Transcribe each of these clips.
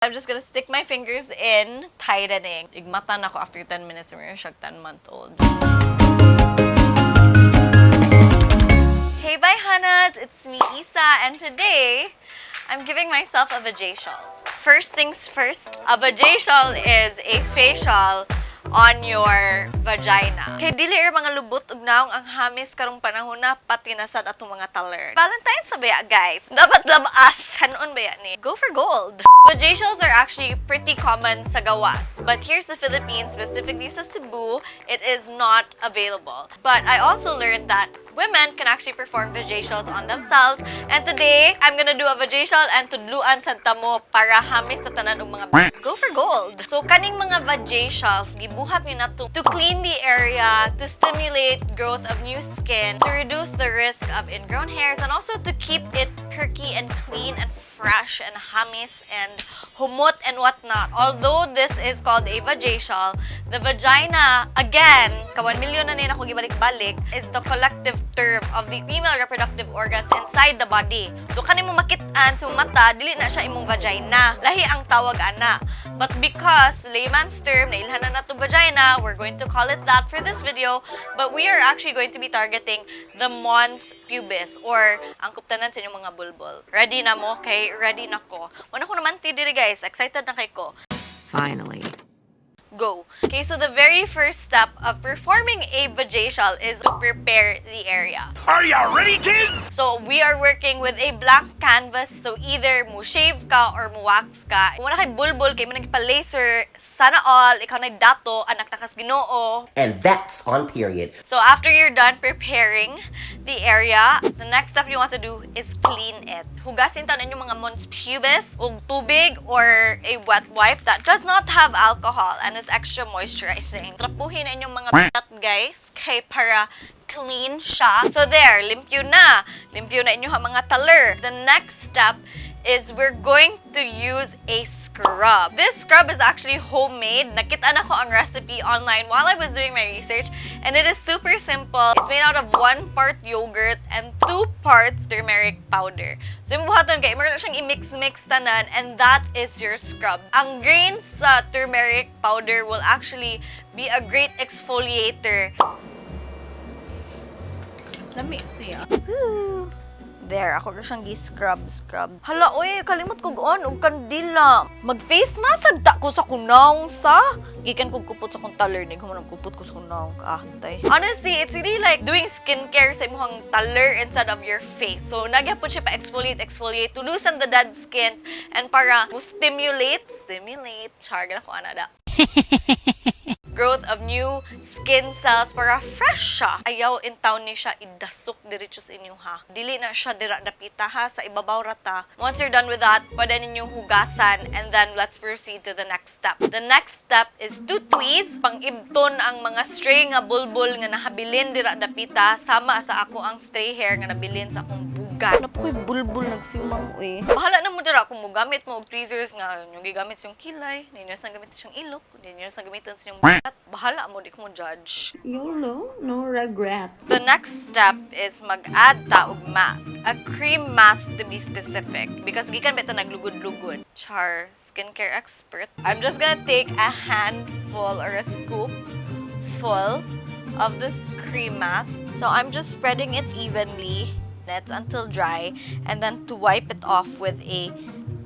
I'm just gonna stick my fingers in, tightening. Igmatan ako after 10 minutes, we're siyag 10-month-old. Hey Bayhanas, it's me Isa, and today, I'm giving myself a vajacial. First things first, a vajacial is a facial on your vagina. Kay dili mga lubot ug naong ang hamis karong panahon na pati na sad atong mga taler. Valentine's sa baya, guys. Dapat labas. Hanon baya ni? Go for gold. Vajacials are actually pretty common sa gawas. But here's the Philippines, specifically sa Cebu, it is not available. But I also learned that women can actually perform vajacials on themselves. And today, I'm gonna do a vajacial and tudluan sa tamo para hamis sa tanan og mga go for gold. So kaning mga vajacials, gibuhat ni nato to clean the area, to stimulate growth of new skin, to reduce the risk of ingrown hairs, and also to keep it perky and clean and fresh and hamis and humot and whatnot. Although this is called a vajacial, the vagina, again, ka 1 million na nila kung gibalik-balik, is the collective term of the female reproductive organs inside the body. So kanin mo makitaan sa mata, dili na siya imong vagina. Lahi ang tawag ana. But because layman's term, nailhanan na to vagina, we're going to call it that for this video. But we are actually going to be targeting the mons pubis or ang kuptanan sa inyong mga bulbul. Ready na mo? Okay, ready na ko. Wala ko naman tidiri guys, excited na kay ko. Finally. Go. Okay, so the very first step of performing a vajacial is to prepare the area. Are ya ready, kids? So, we are working with a blank canvas. So, either mo shave ka or mo wax ka. Kung wala kay bulbul, kay mo nagpa-laser, sana all, ikaw na dato, anak nakas Ginoo. And that's on period. So, after you're done preparing the area, the next step you want to do is clean it. Hugasin taon inyong mga mons pubis, ug tubig, or a wet wipe that does not have alcohol and is extra moisturizing. Trapuhin na inyong mga bat, guys, kay para clean siya. So there, limpyo na. Limpyo na inyong mga taler. The next step is we're going to use a scrub. This scrub is actually homemade. Nakita na ko ang recipe online while I was doing my research, and it is super simple. It's made out of 1 part yogurt and 2 parts turmeric powder. So yung buhaton kay meron siyang i-mix-mix tanan, and that is your scrub. Ang grains sa turmeric powder will actually be a great exfoliator. Let me see. There, ako rin siyang gi-scrub. Hala, oy, kalimot ko goon og kandila. Mag-face mask ta ko sa kunaw sa. Gikan kog kupot sa kong taler ni kumo kupot ko sa kunaw kaatay. Honestly, it's really like doing skincare sa imong taler instead of your face. So, nagyapon siya pa exfoliate to loosen the dead skin and para stimulate, charga na ko anada. Growth of new skin cells para fresh siya. Ayaw in town ni siya idasok diretso sa inyo ha. Dili na siya dira dapita ha sa ibabaw rata. Once you're done with that, pwede ninyong hugasan and then let's proceed to the next step. The next step is to tweeze, pang-ibton ang mga stray nga bulbul nga nahabilin dira dapita sama sa ako ang stray hair nga nabilin sa akong bugan. Napoy bulbul nagsimang uy. Bahala na mo dira kung mo gamit mo og tweezers nga yung gigamit sa yung kilay, ninyo sa gamit sa yung ilok, ninyo sa gamiton sa yung bahala mo, di ko mo judge. YOLO, no regrets. The next step is mag-add ta og mask. A cream mask to be specific. Because gikan beta naglugod-lugod. Char, skincare expert. I'm just gonna take a handful or a scoop full of this cream mask. So I'm just spreading it evenly until dry, and then to wipe it off with a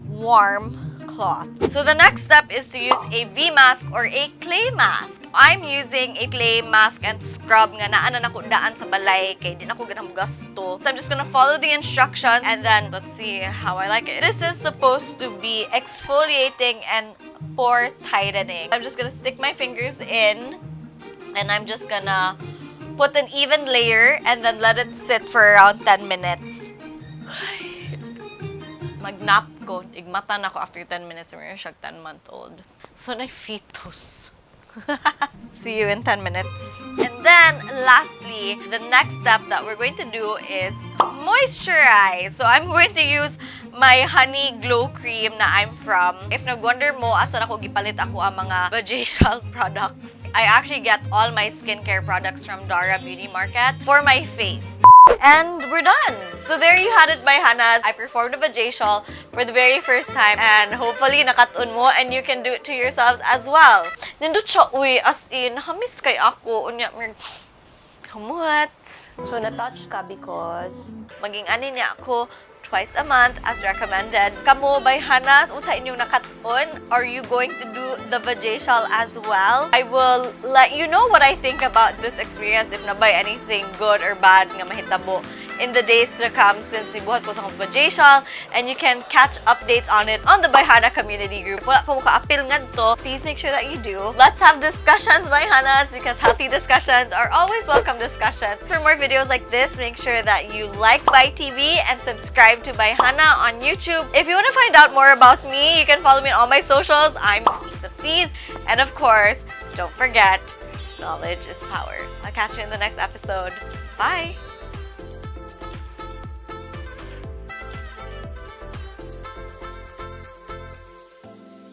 warm cloth. So the next step is to use a V mask or a clay mask. I'm using a clay mask and scrub nga naa na nako daan sa balay kay di na ko ganang gasto. So I'm just gonna follow the instructions and then let's see how I like it. This is supposed to be exfoliating and pore tightening. I'm just gonna stick my fingers in and I'm just gonna put an even layer and then let it sit for around 10 minutes. Mag-nap ko. Igmata na ko after 10 minutes. We're siyag 10-month-old. So, na fetus. See you in 10 minutes. And then, lastly, the next step that we're going to do is moisturize. So, I'm going to use my honey glow cream na I'm from. If nag-wonder mo, asa na ko gipalit ako ang mga Vajacial products. I actually get all my skincare products from Dara Beauty Market for my face. And we're done! So there you had it, Bayhanas. I performed a vajacial for the very first time and hopefully nakatun mo and you can do it to yourselves as well. Nindot siya, uy, as in, nakamiss kay ako. Unya, humut. So, na-touch ka because Maging ani niya ako twice a month as recommended. Kamo, Bayhanas, unsa inyong nakatun? Are you going to do the vajacial as well? I will let you know what I think about this experience, if nabay anything good or bad nga mahitabo in the days to come since nibuhat ko sa akong vajacial, and you can catch updates on it on the Bayhana community group. Wala pa mo ka-apil ngadto. Please make sure that you do. Let's have discussions, Bayhanas, because healthy discussions are always welcome discussions. For more videos like this, make sure that you like Bay TV and subscribe to Bayhana on YouTube. If you want to find out more about me, you can follow me on all my socials. I'm Isa Please. And of course, don't forget, knowledge is power. I'll catch you in the next episode. Bye!